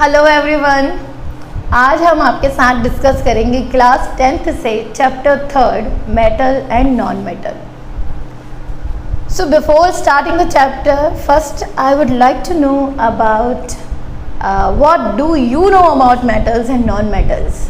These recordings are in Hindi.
हेलो एवरीवन, आज हम आपके साथ डिस्कस करेंगे क्लास 10th से chapter 3 metal and non metal. So before starting the chapter, first I would like to know about what do you know about metals and non metals.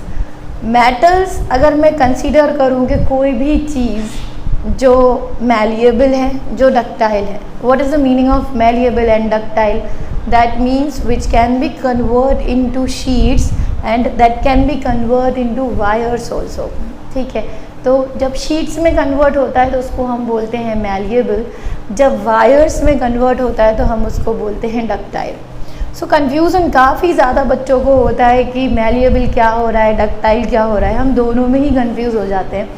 Metals अगर मैं कंसीडर करूँ कि कोई भी चीज़ जो मैलिएबल है, जो डक्टाइल है। What is the meaning of malleable and ductile? That means which can be converted into sheets and that can be converted into wires also। ठीक है, तो जब शीट्स में कन्वर्ट होता है तो उसको हम बोलते हैं मैलिएबल, जब वायर्स में कन्वर्ट होता है तो हम उसको बोलते हैं डक्टाइल। सो कन्फ्यूज़न काफ़ी ज़्यादा बच्चों को होता है कि मैलिएबल क्या हो रहा है, डक्टाइल क्या हो रहा है, हम दोनों में ही कन्फ्यूज़ हो जाते हैं।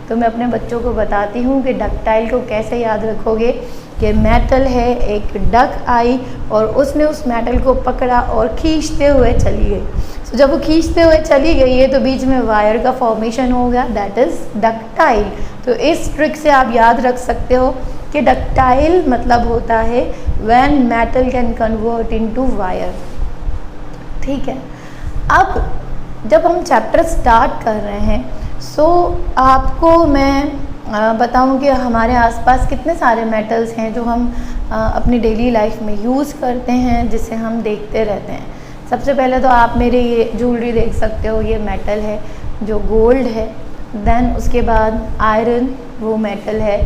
तो मैं अपने बच्चों को बताती हूँ कि डक्टाइल को कैसे याद रखोगे कि मेटल है एक डक आई और उसने उस मेटल को पकड़ा और खींचते हुए चली गई। तो जब वो खींचते हुए चली गई है तो बीच में वायर का फॉर्मेशन हो गया, दैट इज़ डक्टाइल। तो इस ट्रिक से आप याद रख सकते हो कि डक्टाइल मतलब होता है when metal can convert into wire. ठीक है, अब जब हम चैप्टर स्टार्ट कर रहे हैं सो आपको मैं बताऊं कि हमारे आसपास कितने सारे मेटल्स हैं जो हम अपनी डेली लाइफ में यूज़ करते हैं, जिसे हम देखते रहते हैं। सबसे पहले तो आप मेरे ये ज्वेलरी देख सकते हो, ये मेटल है जो गोल्ड है। देन उसके बाद आयरन वो मेटल है,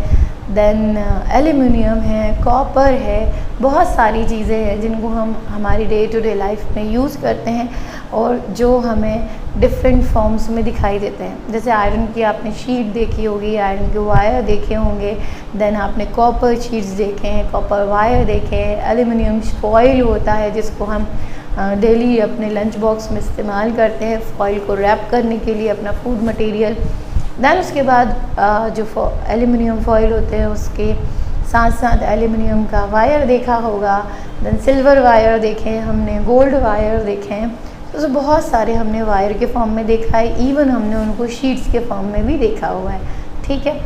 देन एल्युमिनियम है, कॉपर है, बहुत सारी चीज़ें हैं जिनको हम हमारी डे टू डे लाइफ में यूज़ करते हैं और जो हमें डिफरेंट फॉर्म्स में दिखाई देते हैं। जैसे आयरन की आपने शीट देखी होगी, आयरन के वायर देखे होंगे, देन आपने कॉपर शीट्स देखे हैं, कॉपर वायर देखे हैं, एल्युमिनियम फॉइल होता है जिसको हम डेली अपने लंच बॉक्स में इस्तेमाल करते हैं फॉइल को रैप करने के लिए, अपना फूड मटेरियल। दैन उसके बाद जो एल्युमिनियम फॉइल होते हैं उसके साथ साथ एल्युमिनियम का वायर देखा होगा, देन सिल्वर वायर देखे हैं हमने, गोल्ड वायर देखे हैं। तो बहुत सारे हमने वायर के फॉर्म में देखा है, इवन हमने उनको शीट्स के फॉर्म में भी देखा हुआ है। ठीक है,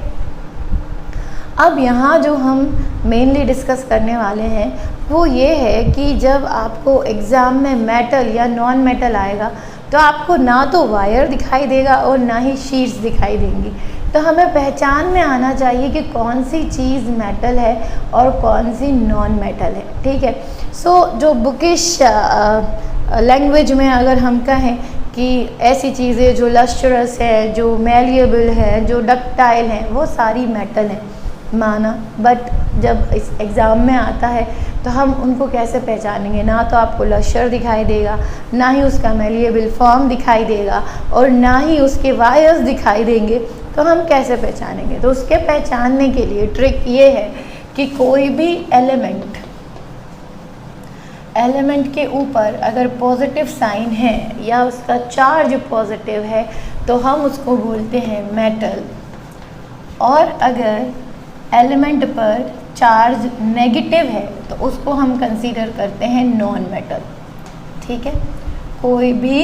अब यहाँ जो हम मेनली डिस्कस करने वाले हैं वो ये है कि जब आपको एग्ज़ाम में मेटल या नॉन मेटल आएगा तो आपको ना तो वायर दिखाई देगा और ना ही शीट्स दिखाई देंगी। तो हमें पहचान में आना चाहिए कि कौन सी चीज़ मेटल है और कौन सी नॉन मेटल है। ठीक है, सो जो बुकिश लैंग्वेज में अगर हम कहें कि ऐसी चीज़ें जो लस्ट्रस है, जो मैलिएबल है, जो डक्टाइल हैं, वो सारी मेटल हैं माना, बट जब इस एग्ज़ाम में आता है तो हम उनको कैसे पहचानेंगे? ना तो आपको लस्टर दिखाई देगा, ना ही उसका मैलिएबल फॉर्म दिखाई देगा और ना ही उसके वायर्स दिखाई देंगे। तो हम कैसे पहचानेंगे? तो उसके पहचानने के लिए ट्रिक ये है कि कोई भी एलिमेंट के ऊपर अगर पॉजिटिव साइन है या उसका चार्ज पॉजिटिव है तो हम उसको बोलते हैं मेटल, और अगर एलिमेंट पर चार्ज नेगेटिव है तो उसको हम कंसीडर करते हैं नॉन मेटल। ठीक है, कोई भी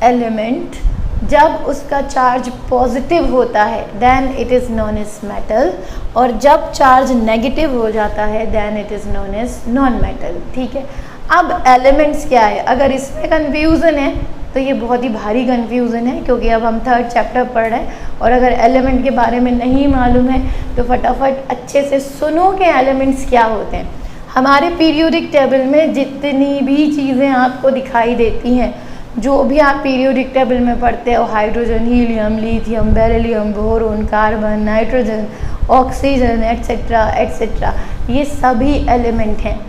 एलिमेंट जब उसका चार्ज पॉजिटिव होता है then it is known as metal, और जब चार्ज नेगेटिव हो जाता है then it is known as non metal. ठीक है, अब एलिमेंट्स क्या है? अगर इसमें कन्फ्यूज़न है तो ये बहुत ही भारी कन्फ्यूज़न है, क्योंकि अब हम 3rd चैप्टर पढ़ रहे हैं और अगर एलिमेंट के बारे में नहीं मालूम है तो फटाफट अच्छे से सुनो कि एलिमेंट्स क्या होते हैं। हमारे पीरियोडिक टेबल में जितनी भी चीज़ें आपको दिखाई देती हैं, जो भी आप पीरियोडिक टेबल में पढ़ते हो, hydrogen, helium, lithium, beryllium, boron, carbon, nitrogen, oxygen etcetera etcetera, ये सभी एलिमेंट हैं।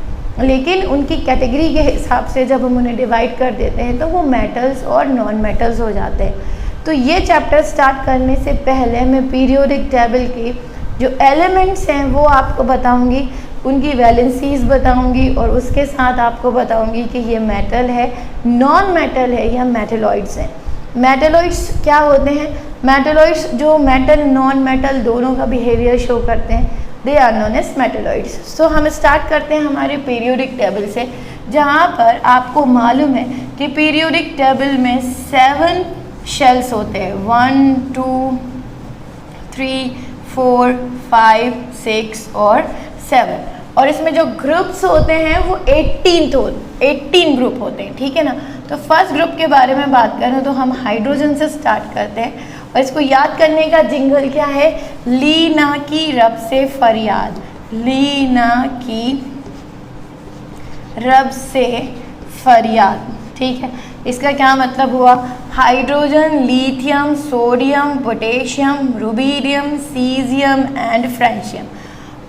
लेकिन उनकी कैटेगरी के हिसाब से जब हम उन्हें डिवाइड कर देते हैं तो वो मेटल्स और नॉन मेटल्स हो जाते हैं। तो ये चैप्टर स्टार्ट करने से पहले मैं पीरियोडिक टेबल के जो एलिमेंट्स हैं वो आपको बताऊंगी, उनकी वैलेंसीज बताऊंगी और उसके साथ आपको बताऊंगी कि ये मेटल है, नॉन मेटल है या मेटलॉइड्स हैं। मेटलॉइड्स क्या होते हैं? मेटलॉइड्स जो मेटल नॉन मेटल दोनों का बिहेवियर शो करते हैं, they are known as metalloids. So हम स्टार्ट करते हैं हमारे पीरियोडिक टेबल से, जहाँ पर आपको मालूम है कि पीरियोडिक टेबल में 7 शेल्स होते हैं, 1 2 3 4 5 6 और 7। और इसमें जो ग्रुप्स होते हैं वो 18 ग्रुप होते हैं, ठीक है ना। तो फर्स्ट ग्रुप के बारे में बात करें तो हम हाइड्रोजन से स्टार्ट करते हैं, और इसको याद करने का जिंगल क्या है, ली ना की रब से फरियाद, ली ना की रब से फरियाद, ठीक है। इसका क्या मतलब हुआ, hydrogen, lithium, sodium, potassium, rubidium, caesium and francium.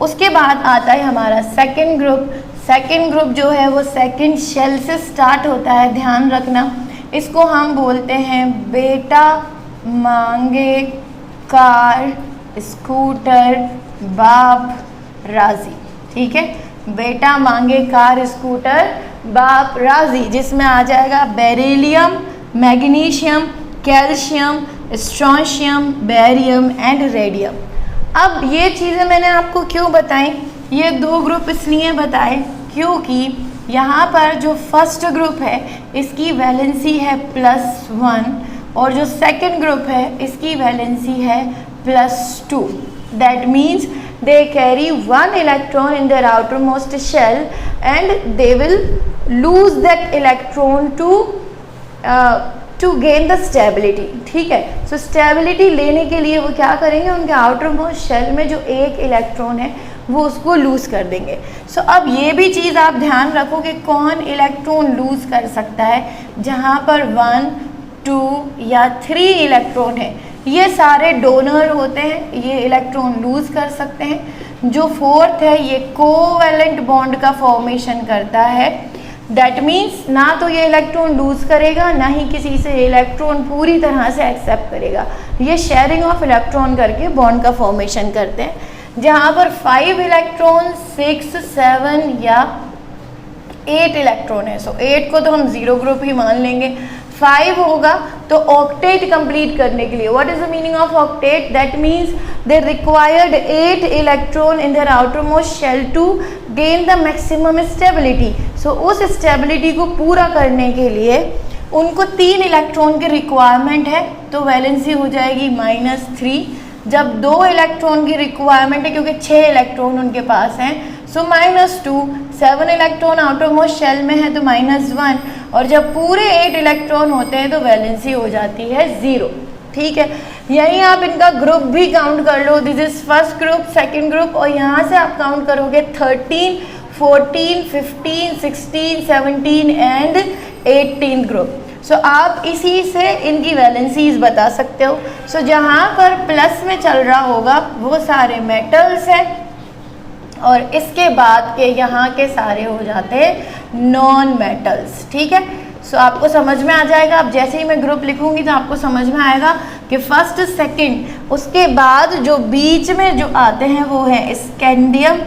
उसके बाद आता है हमारा सेकंड ग्रुप। सेकंड ग्रुप जो है वो सेकंड शेल से स्टार्ट होता है, ध्यान रखना। इसको हम बोलते हैं बेटा, मांगे, कार, स्कूटर, बाप, राजी, ठीक है। बेटा, मांगे, कार, स्कूटर, बाप, राजी, जिसमें आ जाएगा beryllium, magnesium, calcium, strontium, barium and radium. अब ये चीज़ें मैंने आपको क्यों बताई, ये दो ग्रुप इसलिए बताए क्योंकि यहाँ पर जो फर्स्ट ग्रुप है इसकी वैलेंसी है +1 और जो सेकंड ग्रुप है इसकी वैलेंसी है +2। That means they carry one electron in their outermost shell and they will lose that electron to gain the stability, ठीक है। so stability लेने के लिए वो क्या करेंगे, उनके outermost shell में जो एक इलेक्ट्रॉन है वो उसको लूज कर देंगे। सो अब ये भी चीज़ आप ध्यान रखो कि कौन इलेक्ट्रॉन लूज कर सकता है, जहाँ पर 1, 2 या 3 इलेक्ट्रॉन है, ये सारे डोनर होते हैं, ये इलेक्ट्रॉन लूज कर सकते हैं। जो फोर्थ है ये कोवैलेंट बॉन्ड का फॉर्मेशन करता है, दैट मीन्स ना तो ये इलेक्ट्रॉन लूज करेगा ना ही किसी से इलेक्ट्रॉन पूरी तरह से एक्सेप्ट करेगा, ये शेयरिंग ऑफ इलेक्ट्रॉन करके बॉन्ड का फॉर्मेशन करते हैं। जहाँ पर 5 इलेक्ट्रॉन, 6, 7 या 8 इलेक्ट्रॉन है, सो 8 को तो हम 0 ग्रुप ही मान लेंगे। 5 होगा तो ऑक्टेट कंप्लीट करने के लिए, what is the meaning of octet, that means they required 8 electron in their outermost shell to gain the maximum stability. So उस स्टेबिलिटी को पूरा करने के लिए उनको 3 इलेक्ट्रॉन की रिक्वायरमेंट है, तो वैलेंसी हो जाएगी -3। जब 2 इलेक्ट्रॉन की रिक्वायरमेंट है क्योंकि 6 इलेक्ट्रॉन उनके पास हैं, सो -2, 7 इलेक्ट्रॉन आउटरमोस्ट शेल में है तो -1, और जब पूरे 8 इलेक्ट्रॉन होते हैं तो वैलेंसी हो जाती है 0, ठीक है। यहीं आप इनका ग्रुप भी काउंट कर लो, this is first group, second group, और यहाँ से आप काउंट करोगे 13, 14, 15, 16, 17 एंड 18 ग्रुप। सो आप इसी से इनकी वैलेंसीज बता सकते हो। सो जहाँ पर प्लस में चल रहा होगा वो सारे मेटल्स हैं, और इसके बाद के यहाँ के सारे हो जाते हैं नॉन मेटल्स, ठीक है। सो आपको समझ में आ जाएगा, अब जैसे ही मैं ग्रुप लिखूंगी तो आपको समझ में आएगा कि फर्स्ट, सेकंड, उसके बाद जो बीच में जो आते हैं वो हैं scandium,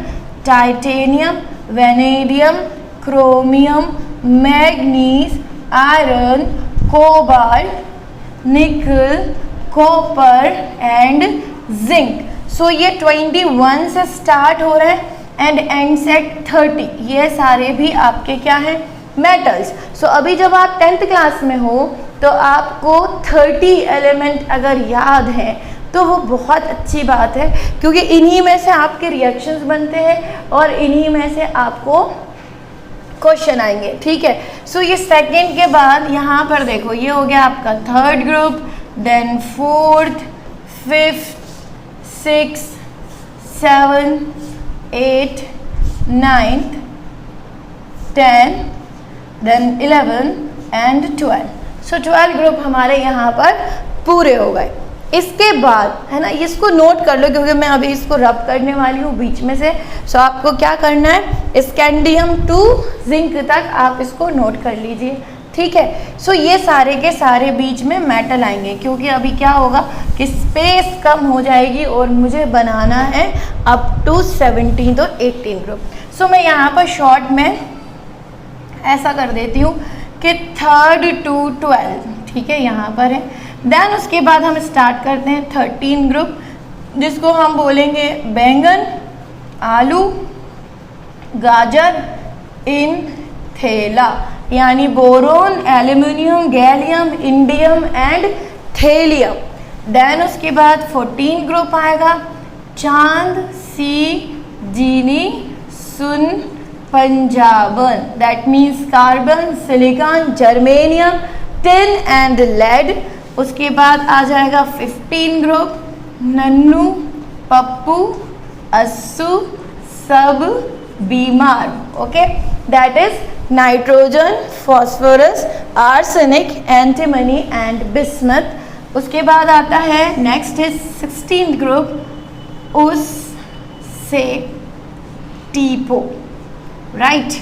titanium, vanadium, chromium, manganese, iron, cobalt, निकल, कॉपर एंड जिंक। सो ये 21 से स्टार्ट हो रहा है एंड एंड्स एट 30, ये सारे भी आपके क्या हैं, मेटल्स। सो अभी जब आप 10th क्लास में हो तो आपको 30 एलिमेंट अगर याद हैं तो वो बहुत अच्छी बात है, क्योंकि इन्हीं में से आपके रिएक्शंस बनते हैं और इन्हीं में से आपको क्वेश्चन आएंगे, ठीक है। सो ये सेकंड के बाद यहाँ पर देखो, ये हो गया आपका third group, then fourth, fifth, 6, 7, 8, 9, 10, then 11 and 12। So 12 group हमारे यहाँ पर पूरे हो गए। इसके बाद है ना, इसको नोट कर लो क्योंकि मैं अभी इसको रब करने वाली हूँ बीच में से। सो आपको क्या करना है, स्कैंडियम टू जिंक तक आप इसको नोट कर लीजिए, ठीक है। सो ये सारे के सारे बीच में मेटल आएंगे, क्योंकि अभी क्या होगा कि स्पेस कम हो जाएगी और मुझे बनाना है अप टू 17 तो 18 ग्रुप। सो मैं यहाँ पर शॉर्ट में ऐसा कर देती हूँ कि 3rd to 12, ठीक है, यहाँ पर है। देन उसके बाद हम स्टार्ट करते हैं 13 ग्रुप, जिसको हम बोलेंगे बैंगन, आलू, गाजर, इन, थैला, यानी boron, aluminium, gallium, indium and thallium. Then उसके बाद 14 ग्रुप आएगा, चांद, सी, जीनी, सुन, पंजाबन, that means carbon, silicon, germanium, tin and lead. उसके बाद आ जाएगा 15 ग्रुप, नन्नू, पप्पू, अस्सू, सब, बीमार। Okay, that is nitrogen, phosphorus, arsenic, antimony and bismuth. उसके बाद आता है नेक्स्ट इज 16th ग्रुप, उस, से, टीपो, right,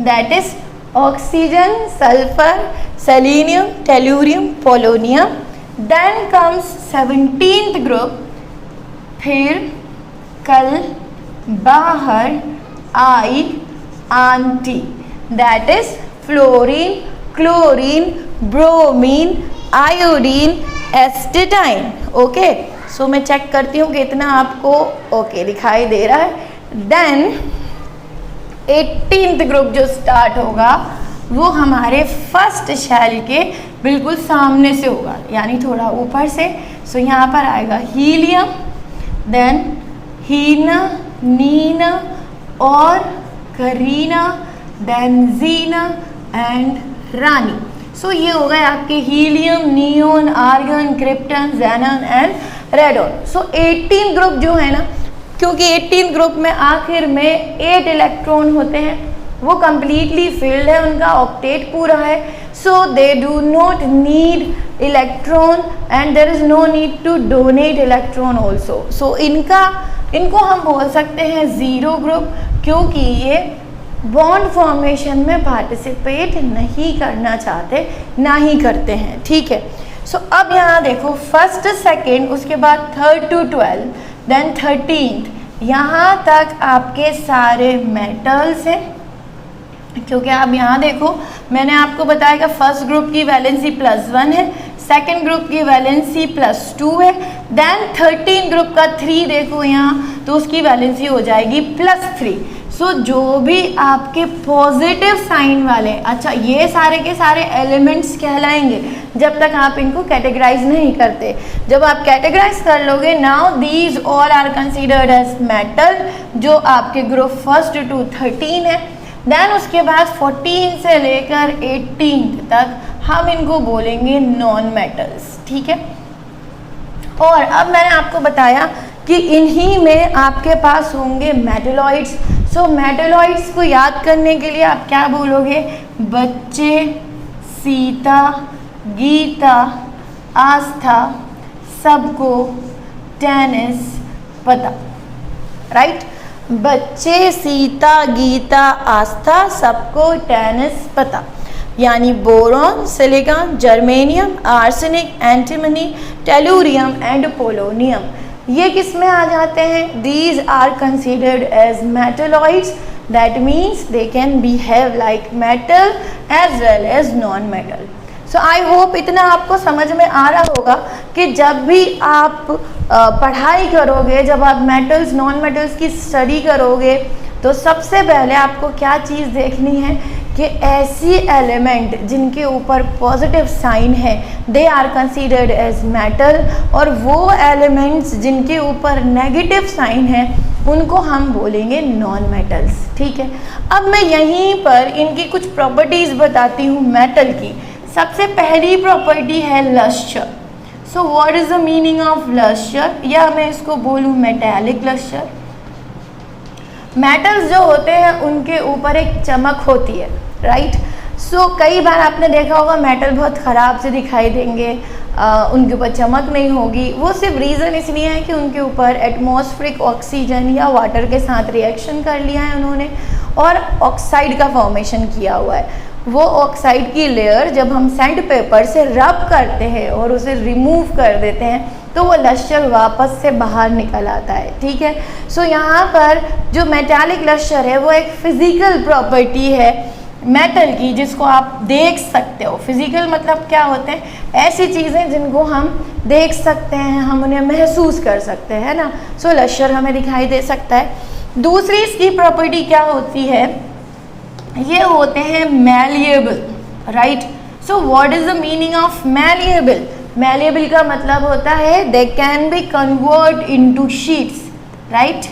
that is oxygen, sulphur, selenium, tellurium, polonium. Then comes 17th group, फिर, कल, बाहर, आई, आंटी, that is fluorine, chlorine, bromine, iodine, astatine. Okay, so मैं चेक करती हूँ कि इतना आपको ओके दिखाई दे रहा है। देन 18th ग्रुप जो स्टार्ट होगा वो हमारे फर्स्ट शेल के बिल्कुल सामने से होगा, यानी थोड़ा ऊपर से। सो यहाँ पर आएगा हीलियम, देन हीना, नीना और Kareena, then Jeena and Rani. So ये हो गए आपके helium, neon, argon, krypton, xenon and radon. So 18 group जो है ना, क्योंकि 18 ग्रुप में आखिर में 8 इलेक्ट्रॉन होते हैं, वो कंप्लीटली फिल्ड है, उनका ऑक्टेट पूरा है। So they do not need electron and there is no need to donate electron also. So इनको हम बोल सकते हैं जीरो ग्रुप, क्योंकि ये बॉन्ड फॉर्मेशन में पार्टिसिपेट नहीं करना चाहते, ना ही करते हैं। ठीक है, सो अब यहाँ देखो फर्स्ट, सेकेंड, उसके बाद 3rd to 12, देन 13th, यहाँ तक आपके सारे मेटल्स हैं। क्योंकि आप यहाँ देखो, मैंने आपको बताया कि फर्स्ट ग्रुप की वैलेंसी +1 है, सेकेंड ग्रुप की वैलेंसी +2 है, देन 13 ग्रुप का 3 देखो यहाँ, तो उसकी वैलेंसी हो जाएगी +3। सो जो भी आपके पॉजिटिव साइन वाले, अच्छा ये सारे के सारे एलिमेंट्स कहलाएंगे जब तक आप इनको कैटेगराइज नहीं करते। जब आप कैटेगराइज कर लोगे, now these all are considered as metal, जो आपके ग्रुप 1st to 13 है। देन उसके बाद 14 से लेकर 18 तक हम इनको बोलेंगे नॉन मेटल्स। ठीक है, और अब मैंने आपको बताया कि इन्हीं में आपके पास होंगे मेटलॉइड्स। सो मेटलॉइड्स को याद करने के लिए आप क्या बोलोगे? बच्चे, सीता, गीता, आस्था, सबको, टेनिस, पता। राइट, बच्चे, सीता, गीता, आस्था, सबको, टेनिस, पता। यानी boron, silicon, germanium, arsenic, antimony, tellurium and polonium, ये किस में आ जाते हैं? These are considered as metalloids, that means they can behave like metal as well as non metal. So I hope इतना आपको समझ में आ रहा होगा कि जब भी आप पढ़ाई करोगे, जब आप मेटल्स नॉन मेटल्स की स्टडी करोगे, तो सबसे पहले आपको क्या चीज़ देखनी है कि ऐसी एलिमेंट जिनके ऊपर पॉजिटिव साइन है they are considered as metal, और वो एलिमेंट्स जिनके ऊपर नेगेटिव साइन है उनको हम बोलेंगे नॉन मेटल्स। ठीक है, अब मैं यहीं पर इनकी कुछ प्रॉपर्टीज़ बताती हूँ मेटल की। सबसे पहली प्रॉपर्टी है lustre. So what is the meaning of lustre, या मैं इसको बोलूँ मेटालिक लस्टर। मेटल्स जो होते हैं उनके ऊपर एक चमक होती है, राइट। सो कई बार आपने देखा होगा मेटल बहुत ख़राब से दिखाई देंगे, उनके ऊपर चमक नहीं होगी। वो सिर्फ रीज़न इसलिए है कि उनके ऊपर एटमॉस्फेरिक ऑक्सीजन या वाटर के साथ रिएक्शन कर लिया है उन्होंने, और ऑक्साइड का फॉर्मेशन किया हुआ है। वो ऑक्साइड की लेयर जब हम सैंड पेपर से रब करते हैं और उसे रिमूव कर देते हैं तो वो लस्टर वापस से बाहर निकल आता है। ठीक है, सो यहाँ पर जो मेटालिक लस्टर है वो एक फिजिकल प्रॉपर्टी है मेटल की, जिसको आप देख सकते हो। फिजिकल मतलब क्या होते हैं? ऐसी चीज़ें जिनको हम देख सकते हैं, हम उन्हें महसूस कर सकते हैं, है ना। सो लस्टर हमें दिखाई दे सकता है। दूसरी इसकी प्रॉपर्टी क्या होती है? ये होते हैं malleable, right. So what is the meaning of malleable? Malleable का मतलब होता है they can be convert into sheets, right.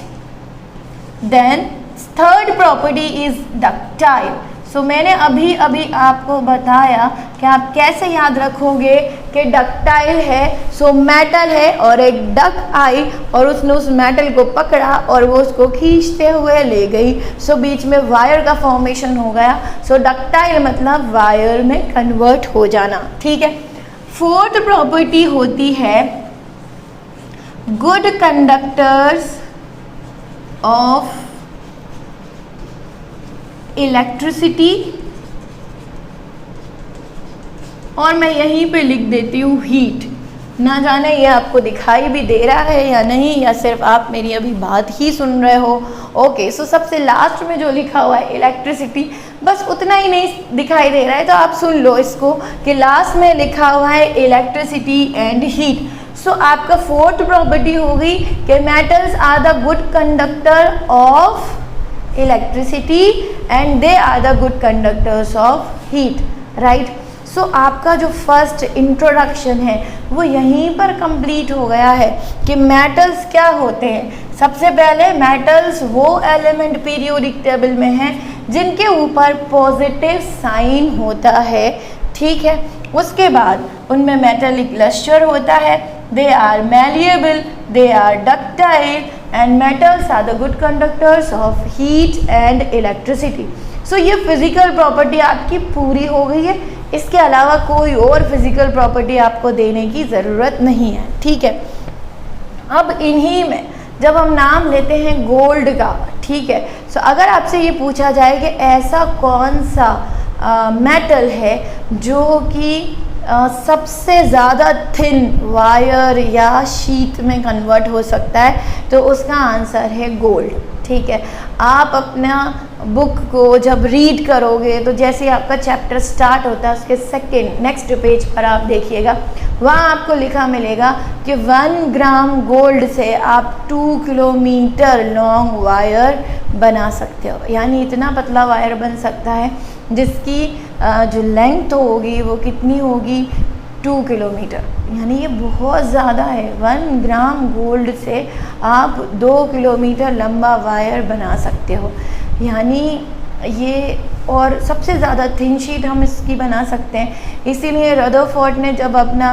Then third property is ductile. So मैंने अभी अभी आपको बताया कि आप कैसे याद रखोगे कि डक्टाइल है, सो मेटल है और एक डक आई और उसने उस मेटल को पकड़ा और वो उसको खींचते हुए ले गई, सो बीच में वायर का फॉर्मेशन हो गया। सो डक्टाइल मतलब वायर में कन्वर्ट हो जाना, ठीक है। फोर्थ प्रॉपर्टी होती है गुड कंडक्टर्स ऑफ इलेक्ट्रिसिटी, और मैं यहीं पे लिख देती हूँ हीट। ना जाने ये आपको दिखाई भी दे रहा है या नहीं, या सिर्फ आप मेरी अभी बात ही सुन रहे हो। ओके, सो सबसे लास्ट में जो लिखा हुआ है इलेक्ट्रिसिटी, बस उतना ही नहीं दिखाई दे रहा है तो आप सुन लो इसको कि लास्ट में लिखा हुआ है इलेक्ट्रिसिटी एंड हीट। सो आपका फोर्थ प्रॉपर्टी होगी कि metals are the good conductor of electricity and they are the good conductors of heat, right. So आपका जो फर्स्ट इंट्रोडक्शन है वो यहीं पर कंप्लीट हो गया है कि मेटल्स क्या होते हैं। सबसे पहले मेटल्स वो एलिमेंट पीरियोडिक टेबल में हैं जिनके ऊपर पॉजिटिव साइन होता है, ठीक है। उसके बाद उनमें मेटेलिक लस्टर होता है, they are malleable, they are ductile and metals are the good conductors of heat and electricity. So ये फिजिकल प्रॉपर्टी आपकी पूरी हो गई है, इसके अलावा कोई और फिजिकल प्रॉपर्टी आपको देने की ज़रूरत नहीं है, ठीक है। अब इन्हीं में जब हम नाम लेते हैं गोल्ड का, ठीक है, सो अगर आपसे ये पूछा जाए कि ऐसा कौन सा मेटल है जो कि सबसे ज़्यादा थिन वायर या शीट में कन्वर्ट हो सकता है, तो उसका आंसर है गोल्ड, ठीक है। आप अपना बुक को जब रीड करोगे तो जैसे आपका चैप्टर स्टार्ट होता है उसके सेकंड नेक्स्ट पेज पर आप देखिएगा, वहाँ आपको लिखा मिलेगा कि 1 ग्राम गोल्ड से आप 2 किलोमीटर लॉन्ग वायर बना सकते हो। यानी इतना पतला वायर बन सकता है जिसकी जो लेंथ होगी वो कितनी होगी, 2 किलोमीटर। यानी ये बहुत ज़्यादा है। 1 ग्राम गोल्ड से आप 2 किलोमीटर लंबा वायर बना सकते हो। यानी ये, और सबसे ज़्यादा थिन शीट हम इसकी बना सकते हैं। इसीलिए रदरफोर्ड ने जब अपना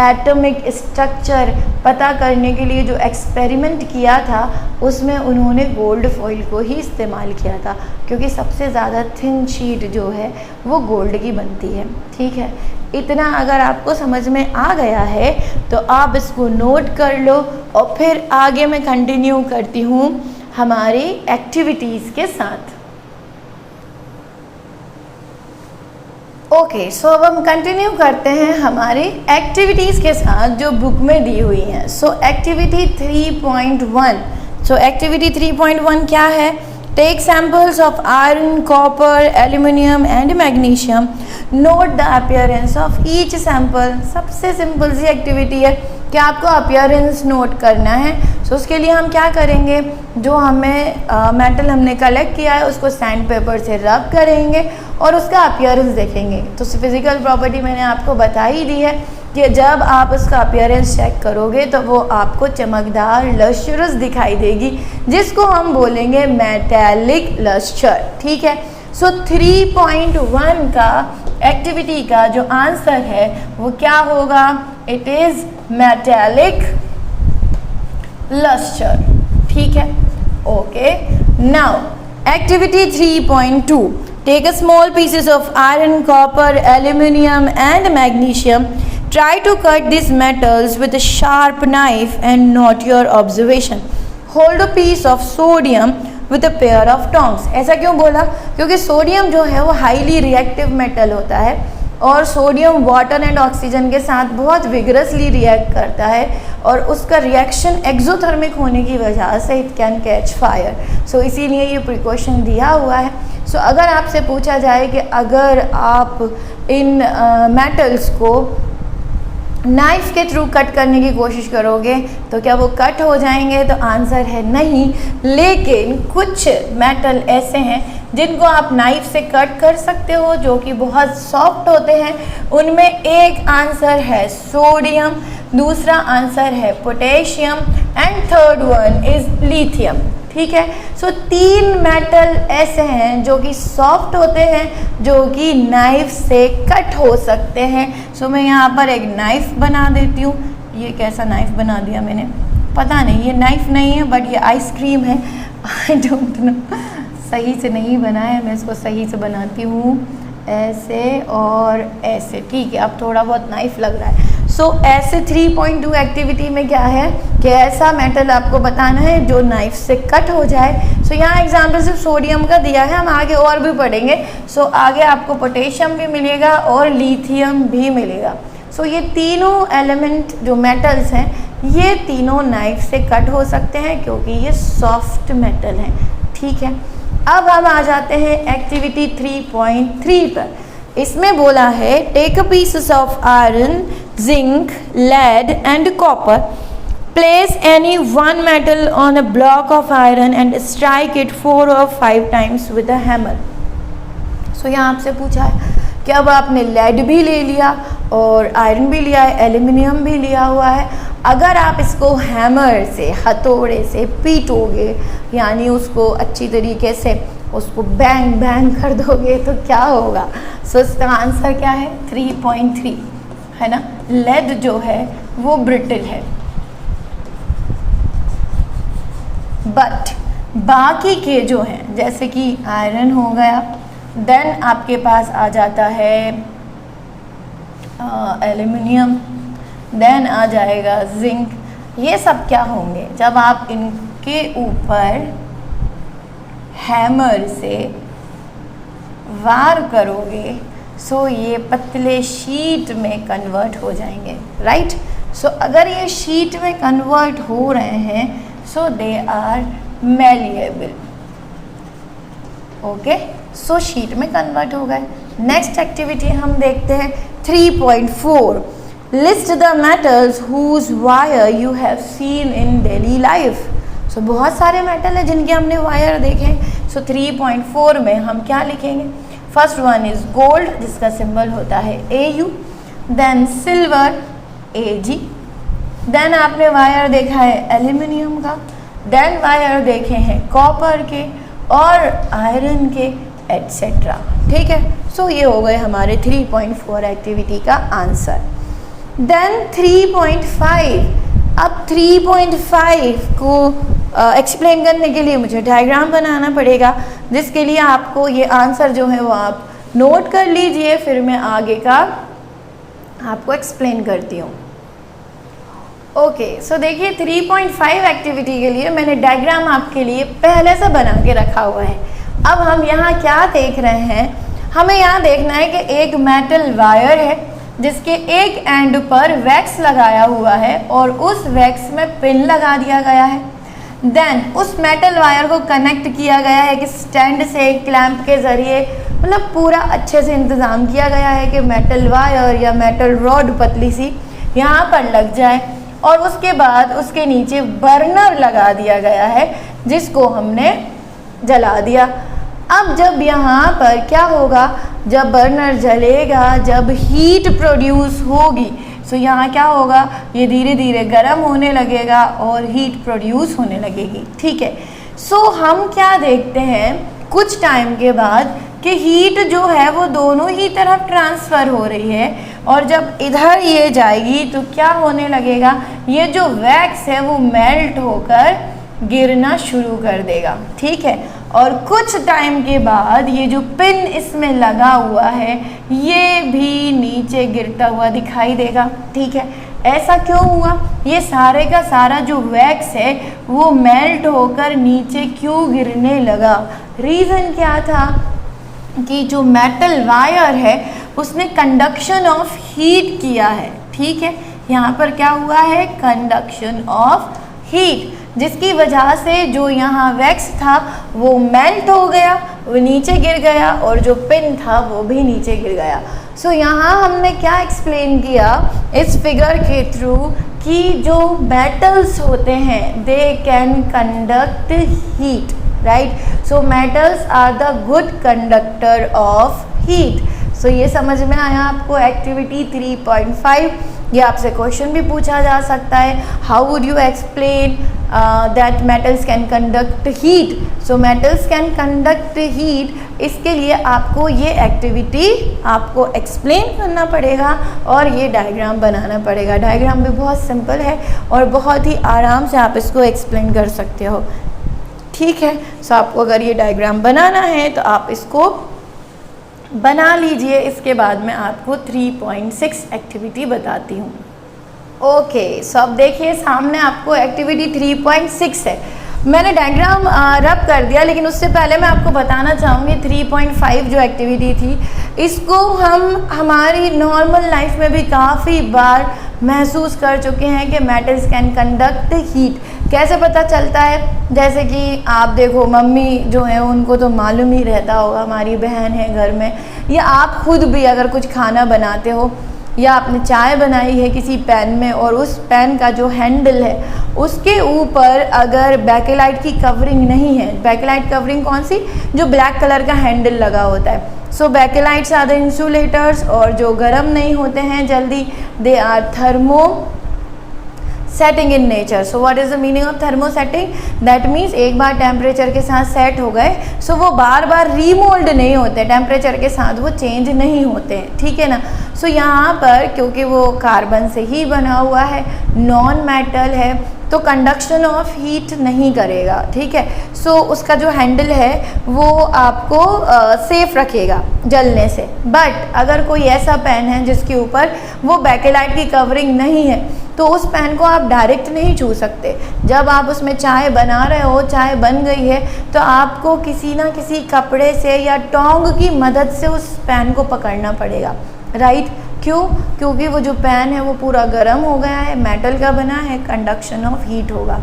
एटॉमिक स्ट्रक्चर पता करने के लिए जो एक्सपेरिमेंट किया था उसमें उन्होंने गोल्ड फॉइल को ही इस्तेमाल किया था, क्योंकि सबसे ज़्यादा थिन शीट जो है वो गोल्ड की बनती है, ठीक है। इतना अगर आपको समझ में आ गया है तो आप इसको नोट कर लो, और फिर आगे मैं कंटिन्यू करती हूँ हमारी एक्टिविटीज़ के साथ। ओके, सो अब हम कंटिन्यू करते हैं हमारी एक्टिविटीज़ के साथ जो बुक में दी हुई हैं। सो एक्टिविटी 3.1, सो एक्टिविटी 3.1 क्या है? Take samples of iron, copper, aluminium and magnesium, note the appearance of each sample. सबसे सिंपल सी एक्टिविटी है कि आपको अपीयरेंस नोट करना है। सो उसके लिए हम क्या करेंगे, जो हमें मेटल हमने कलेक्ट किया है उसको सैंड पेपर से रब करेंगे और उसका अपीयरेंस देखेंगे। तो फिजिकल प्रॉपर्टी मैंने आपको बता ही दी है कि जब आप उसका अपीयरेंस चेक करोगे तो वो आपको चमकदार लस्टरस दिखाई देगी, जिसको हम बोलेंगे मेटेलिक लस्टर, ठीक है। सो 3.1 का एक्टिविटी का जो आंसर है वो क्या होगा? इट इज़ मेटेलिक लस्टर, ठीक है। Okay, now activity 3.2, take a small pieces of iron, copper, aluminium and magnesium, try to cut these metals with a sharp knife and note your observation. Hold a piece of sodium with a pair of tongs. ऐसा क्यों बोला? क्योंकि सोडियम जो है वो हाईली रिएक्टिव मेटल होता है और सोडियम वाटर एंड ऑक्सीजन के साथ बहुत विगरसली रिएक्ट करता है और उसका रिएक्शन एक्सोथर्मिक होने की वजह से इट कैन कैच फायर। सो इसीलिए ये प्रिकॉशन दिया हुआ है। सो अगर आपसे पूछा जाए कि अगर आप इन मेटल्स को नाइफ के थ्रू कट करने की कोशिश करोगे तो क्या वो कट हो जाएंगे? तो आंसर है नहीं, लेकिन कुछ मेटल ऐसे हैं जिनको आप नाइफ से कट कर सकते हो जो कि बहुत सॉफ्ट होते हैं। उनमें एक आंसर है सोडियम, दूसरा आंसर है potassium and third one is lithium, ठीक है। सो 3 मेटल ऐसे हैं जो कि सॉफ्ट होते हैं, जो कि नाइफ से कट हो सकते हैं। सो मैं यहाँ पर एक नाइफ बना देती हूँ। ये कैसा नाइफ बना दिया मैंने, पता नहीं, ये नाइफ नहीं है बट ये आइसक्रीम है, आई डोंट नो, सही से नहीं बना है, मैं इसको सही से बनाती हूँ, ऐसे और ऐसे, ठीक है। अब थोड़ा बहुत नाइफ लग रहा है। सो ऐसे 3.2 एक्टिविटी में क्या है कि ऐसा मेटल आपको बताना है जो नाइफ से कट हो जाए। सो यहाँ एग्जाम्पल सिर्फ सोडियम का दिया है, हम आगे और भी पढ़ेंगे। सो आगे आपको पोटेशियम भी मिलेगा और लिथियम भी मिलेगा। सो ये तीनों एलिमेंट जो मेटल्स हैं, ये तीनों नाइफ से कट हो सकते हैं क्योंकि ये सॉफ्ट मेटल हैं, ठीक है। अब हम आ जाते हैं एक्टिविटी 3.3 पर। इसमें बोला है take a pieces of iron, zinc, lead and copper, place any one metal on a block of iron and strike it 4 or 5 times with a hammer. So यहाँ आपसे पूछा है कि अब आपने लेड भी ले लिया और आयरन भी लिया है, एल्यूमिनियम भी लिया हुआ है, अगर आप इसको हैमर से, हथौड़े से पीटोगे, यानी उसको अच्छी तरीके से उसको बैंग बैंग कर दोगे तो क्या होगा? सो इसका आंसर क्या है? 3.3 है ना। लेड जो है वो ब्रिटल है, बट बाकी के जो हैं जैसे कि आयरन हो गया, देन आपके पास आ जाता है एल्यूमिनियम, देन आ जाएगा जिंक, ये सब क्या होंगे जब आप इनके ऊपर हैमर से वार करोगे, सो ये पतले शीट में कन्वर्ट हो जाएंगे, राइट। सो अगर ये शीट में कन्वर्ट हो रहे हैं, so they are malleable, okay. So sheet में कन्वर्ट हो गए। नेक्स्ट एक्टिविटी हम देखते हैं 3.4, list the metals whose wire you have seen in daily life. So बहुत सारे मेटल हैं जिनके हमने वायर देखे। सो 3.4 में हम क्या लिखेंगे? फर्स्ट वन इज गोल्ड, जिसका सिंबल होता है AU, then silver AG, then आपने वायर देखा है एल्यूमिनियम का, देन वायर देखे हैं कॉपर के और आयरन के, एटसेट्रा, ठीक है। सो ये हो गए हमारे 3.4 एक्टिविटी का आंसर। देन 3.5, अब 3.5 को एक्सप्लेन करने के लिए मुझे डायग्राम बनाना पड़ेगा, जिसके लिए आपको ये आंसर जो है वो आप नोट कर लीजिए, फिर मैं आगे का आपको एक्सप्लेन करती हूँ। ओके, सो देखिए 3.5 एक्टिविटी के लिए मैंने डायग्राम आपके लिए पहले से बना के रखा हुआ है। अब हम यहाँ क्या देख रहे हैं? हमें यहाँ देखना है कि एक मेटल वायर है जिसके एक एंड पर वैक्स लगाया हुआ है और उस वैक्स में पिन लगा दिया गया है। देन उस मेटल वायर को कनेक्ट किया गया है कि स्टैंड से, क्लैंप के ज़रिए, मतलब पूरा अच्छे से इंतज़ाम किया गया है कि मेटल वायर या मेटल रॉड पतली सी यहाँ पर लग जाए, और उसके बाद उसके नीचे बर्नर लगा दिया गया है जिसको हमने जला दिया। अब जब यहाँ पर क्या होगा, जब बर्नर जलेगा, जब हीट प्रोड्यूस होगी, सो यहाँ क्या होगा, ये धीरे धीरे गर्म होने लगेगा और हीट प्रोड्यूस होने लगेगी, ठीक है। सो हम क्या देखते हैं कुछ टाइम के बाद कि हीट जो है वो दोनों ही तरफ ट्रांसफ़र हो रही है, और जब इधर ये जाएगी तो क्या होने लगेगा, ये जो वैक्स है वो मेल्ट होकर गिरना शुरू कर देगा, ठीक है। और कुछ टाइम के बाद ये जो पिन इसमें लगा हुआ है ये भी नीचे गिरता हुआ दिखाई देगा, ठीक है। ऐसा क्यों हुआ? ये सारे का सारा जो वैक्स है वो मेल्ट होकर नीचे क्यों गिरने लगा? रीज़न क्या था कि जो मेटल वायर है उसने कंडक्शन ऑफ हीट किया है, ठीक है। यहाँ पर क्या हुआ है, कंडक्शन ऑफ हीट, जिसकी वजह से जो यहाँ वैक्स था वो मेल्ट हो गया, वो नीचे गिर गया, और जो पिन था वो भी नीचे गिर गया। सो यहाँ हमने क्या एक्सप्लेन किया इस फिगर के थ्रू कि जो मेटल्स होते हैं they can conduct heat, right. So metals are the good conductor of heat. So ये समझ में आया आपको एक्टिविटी 3.5। ये आपसे क्वेश्चन भी पूछा जा सकता है, how would you explain that metals can conduct heat. So metals can conduct heat, इसके लिए आपको ये एक्टिविटी आपको एक्सप्लेन करना पड़ेगा और ये डायग्राम बनाना पड़ेगा। डायग्राम भी बहुत सिंपल है और बहुत ही आराम से आप इसको एक्सप्लेन कर सकते हो, ठीक है। सो आपको अगर ये डायग्राम बनाना है तो आप इसको बना लीजिए। इसके बाद मैं आपको 3.6 एक्टिविटी बताती हूँ। ओके, सो अब देखिए सामने आपको एक्टिविटी 3.6 है। मैंने डायग्राम रब कर दिया, लेकिन उससे पहले मैं आपको बताना चाहूँगी 3.5 जो एक्टिविटी थी, इसको हम हमारी नॉर्मल लाइफ में भी काफ़ी बार महसूस कर चुके हैं कि मेटल्स कैन कंडक्ट हीट। कैसे पता चलता है? जैसे कि आप देखो, मम्मी जो है उनको तो मालूम ही रहता होगा, हमारी बहन है घर में, या आप खुद भी अगर कुछ खाना बनाते हो या आपने चाय बनाई है किसी पैन में और उस पैन का जो हैंडल है उसके ऊपर अगर बैकेलाइट की कवरिंग नहीं है, बैकेलाइट कवरिंग कौन सी, जो ब्लैक कलर का हैंडल लगा होता है। So bakelites are the insulators, और जो गर्म नहीं होते हैं जल्दी, they are thermosetting in nature. So what is the meaning of thermosetting? That means एक बार टेम्परेचर के साथ सेट हो गए, सो वो बार बार रीमोल्ड नहीं होते, टेम्परेचर के साथ वो चेंज नहीं होते हैं, ठीक है ना। सो यहाँ पर क्योंकि वो कार्बन से ही बना हुआ है, नॉन मेटल है, तो कंडक्शन ऑफ हीट नहीं करेगा, ठीक है। सो उसका जो हैंडल है वो आपको सेफ रखेगा जलने से। बट अगर कोई ऐसा पैन है जिसके ऊपर वो बैकेलाइट की कवरिंग नहीं है, तो उस पैन को आप डायरेक्ट नहीं छू सकते। जब आप उसमें चाय बना रहे हो, चाय बन गई है, तो आपको किसी ना किसी कपड़े से या टोंग की मदद से उस पैन को पकड़ना पड़ेगा, राइट। क्यों? क्योंकि वो जो पैन है वो पूरा गर्म हो गया है, मेटल का बना है, कंडक्शन ऑफ हीट होगा।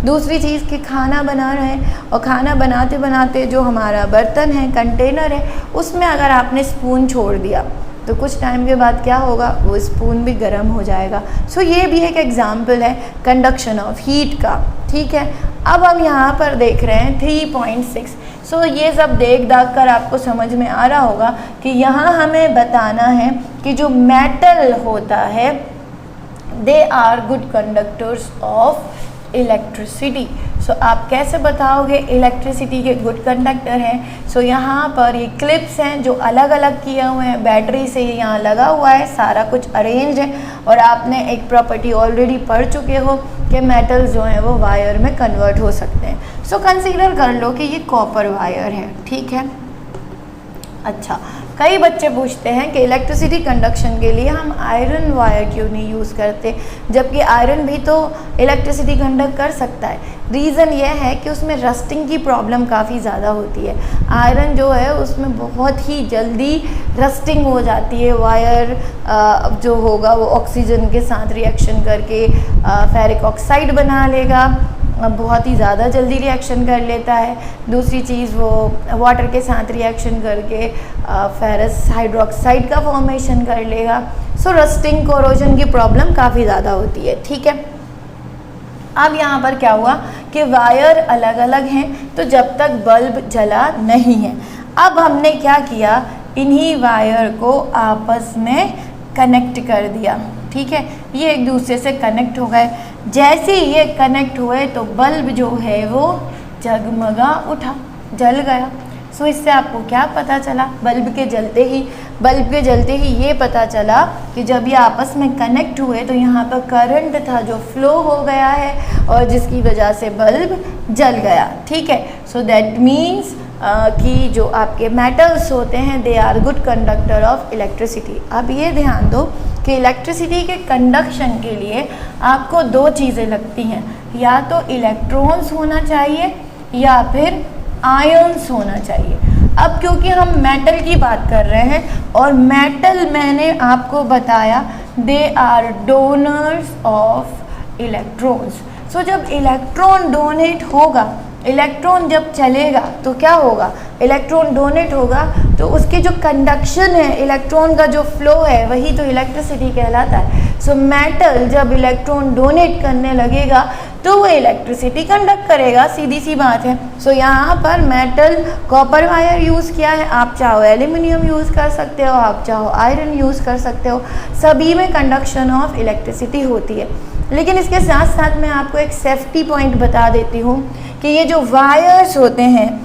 दूसरी चीज़ कि खाना बना रहे हैं और खाना बनाते बनाते जो हमारा बर्तन है, कंटेनर है, उसमें अगर आपने स्पून छोड़ दिया तो कुछ टाइम के बाद क्या होगा, वो स्पून भी गर्म हो जाएगा। सो ये भी एक एग्जाम्पल है कंडक्शन ऑफ हीट का, ठीक है। अब हम यहाँ पर देख रहे हैं 3.6। सो ये सब देख दाख कर आपको समझ में आ रहा होगा कि यहाँ हमें बताना है कि जो मेटल होता है they are good conductors of electricity. So आप कैसे बताओगे इलेक्ट्रिसिटी के गुड कंडक्टर हैं? सो यहाँ पर ये क्लिप्स हैं जो अलग अलग किए हुए हैं, बैटरी से यहाँ लगा हुआ है, सारा कुछ अरेंज है, और आपने एक प्रॉपर्टी ऑलरेडी पढ़ चुके हो कि मेटल्स जो हैं वो वायर में कन्वर्ट हो सकते हैं। सो कंसीडर कर लो कि ये कॉपर वायर है, ठीक है। अच्छा, कई बच्चे पूछते हैं कि इलेक्ट्रिसिटी कंडक्शन के लिए हम आयरन वायर क्यों नहीं यूज़ करते, जबकि आयरन भी तो इलेक्ट्रिसिटी कंडक्ट कर सकता है। रीज़न ये है कि उसमें रस्टिंग की प्रॉब्लम काफ़ी ज़्यादा होती है। आयरन जो है उसमें बहुत ही जल्दी रस्टिंग हो जाती है। वायर जो होगा वो ऑक्सीजन के साथ रिएक्शन करके फेरिक ऑक्साइड बना लेगा, बहुत ही ज़्यादा जल्दी रिएक्शन कर लेता है। दूसरी चीज़ वो वाटर के साथ रिएक्शन करके फेरस हाइड्रोक्साइड का फॉर्मेशन कर लेगा। सो रस्टिंग कोरोजन की प्रॉब्लम काफ़ी ज़्यादा होती है, ठीक है। अब यहाँ पर क्या हुआ कि वायर अलग अलग हैं, तो जब तक बल्ब जला नहीं है, अब हमने क्या किया, इन्हीं वायर को आपस में कनेक्ट कर दिया, ठीक है। ये एक दूसरे से कनेक्ट हो गए। जैसे ये कनेक्ट हुए तो बल्ब जो है वो जगमगा उठा, जल गया। सो इससे आपको क्या पता चला, बल्ब के जलते ही ये पता चला कि जब ये आपस में कनेक्ट हुए तो यहाँ पर करंट था जो फ्लो हो गया है और जिसकी वजह से बल्ब जल गया, ठीक है। सो दैट मीन्स कि जो आपके मेटल्स होते हैं they are good conductor of electricity. अब ये ध्यान दो कि इलेक्ट्रिसिटी के कंडक्शन के लिए आपको दो चीज़ें लगती हैं, या तो इलेक्ट्रॉन्स होना चाहिए या फिर आयन्स होना चाहिए। अब क्योंकि हम मेटल की बात कर रहे हैं और मेटल मैंने आपको बताया they are donors of electrons. So जब इलेक्ट्रॉन डोनेट होगा, इलेक्ट्रॉन जब चलेगा तो क्या होगा, इलेक्ट्रॉन डोनेट होगा तो उसके जो कंडक्शन है, इलेक्ट्रॉन का जो फ्लो है, वही तो इलेक्ट्रिसिटी कहलाता है। सो मेटल जब इलेक्ट्रॉन डोनेट करने लगेगा तो वो इलेक्ट्रिसिटी कंडक्ट करेगा, सीधी सी बात है। सो यहाँ पर मेटल कॉपर वायर यूज़ किया है, आप चाहो एल्यूमिनियम यूज़ कर सकते हो, आप चाहो आयरन यूज़ कर सकते हो, सभी में कंडक्शन ऑफ इलेक्ट्रिसिटी होती है। लेकिन इसके साथ साथ मैं आपको एक सेफ्टी पॉइंट बता देती हूँ कि ये जो वायर्स होते हैं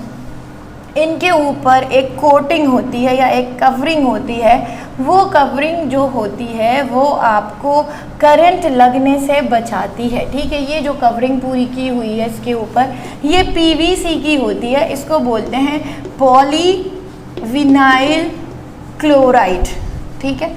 इनके ऊपर एक कोटिंग होती है या एक कवरिंग होती है। वो कवरिंग जो होती है वो आपको करंट लगने से बचाती है, ठीक है। ये जो कवरिंग पूरी की हुई है इसके ऊपर, ये पीवीसी की होती है। इसको बोलते हैं पॉलीविनाइल क्लोराइड, ठीक है,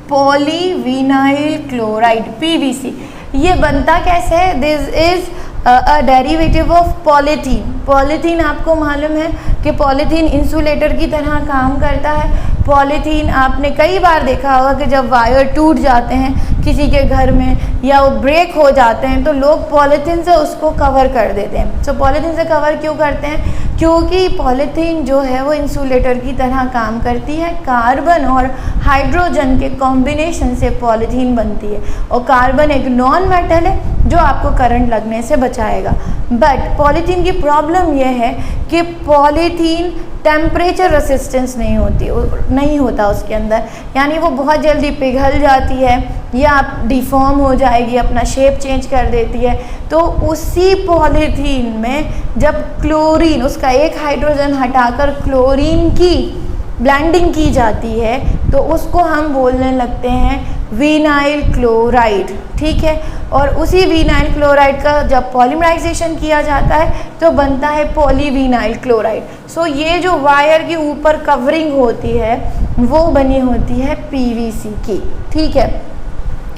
पॉलीविनाइल क्लोराइड, पीवीसी। ये बनता कैसे है? This is a derivative of polythene. Polythene आपको मालूम है कि पॉलीथीन इंसुलेटर की तरह काम करता है। पॉलीथीन आपने कई बार देखा होगा कि जब वायर टूट जाते हैं किसी के घर में या वो ब्रेक हो जाते हैं तो लोग पॉलीथीन से उसको कवर कर देते हैं। तो पॉलीथीन से कवर क्यों करते हैं? क्योंकि पॉलीथीन जो है वो इंसुलेटर की तरह काम करती है। कार्बन और हाइड्रोजन के कॉम्बिनेशन से पॉलीथीन बनती है और कार्बन एक नॉन मेटल है जो आपको करंट लगने से बचाएगा। बट पॉलीथीन की प्रॉब्लम यह है कि पॉलीथीन टेम्परेचर रेसिस्टेंस नहीं होता उसके अंदर, यानी वो बहुत जल्दी पिघल जाती है या डिफॉर्म हो जाएगी, अपना शेप चेंज कर देती है। तो उसी पॉलीथीन में जब क्लोरीन, उसका एक हाइड्रोजन हटाकर क्लोरीन की ब्लेंडिंग की जाती है तो उसको हम बोलने लगते हैं विनाइल क्लोराइड, ठीक है। और उसी विनाइल क्लोराइड का जब पॉलीमराइजेशन किया जाता है तो बनता है पॉलीविनाइल क्लोराइड। सो ये जो वायर के ऊपर कवरिंग होती है वो बनी होती है पीवीसी की, ठीक है।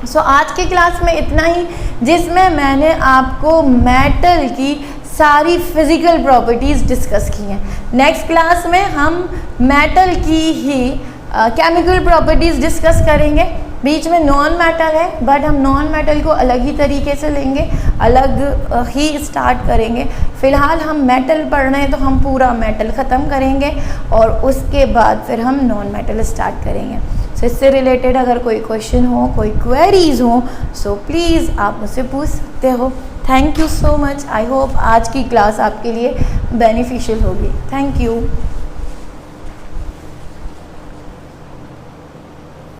सो आज की क्लास में इतना ही, जिसमें मैंने आपको मेटल की सारी फिजिकल प्रॉपर्टीज़ डिस्कस की हैं। नेक्स्ट क्लास में हम मेटल की ही केमिकल प्रॉपर्टीज़ डिस्कस करेंगे। बीच में नॉन मेटल है बट हम नॉन मेटल को अलग ही तरीके से लेंगे, अलग ही स्टार्ट करेंगे। फ़िलहाल हम मेटल पढ़ रहे हैं तो हम पूरा मेटल ख़त्म करेंगे और उसके बाद फिर हम नॉन मेटल स्टार्ट करेंगे। सो इससे रिलेटेड अगर कोई क्वेश्चन हो, कोई क्वेरीज़ हो, सो प्लीज़ आप मुझसे पूछ सकते हो। Thank you so much. I hope आज की क्लास आपके लिए बेनिफिशियल होगी। Thank you.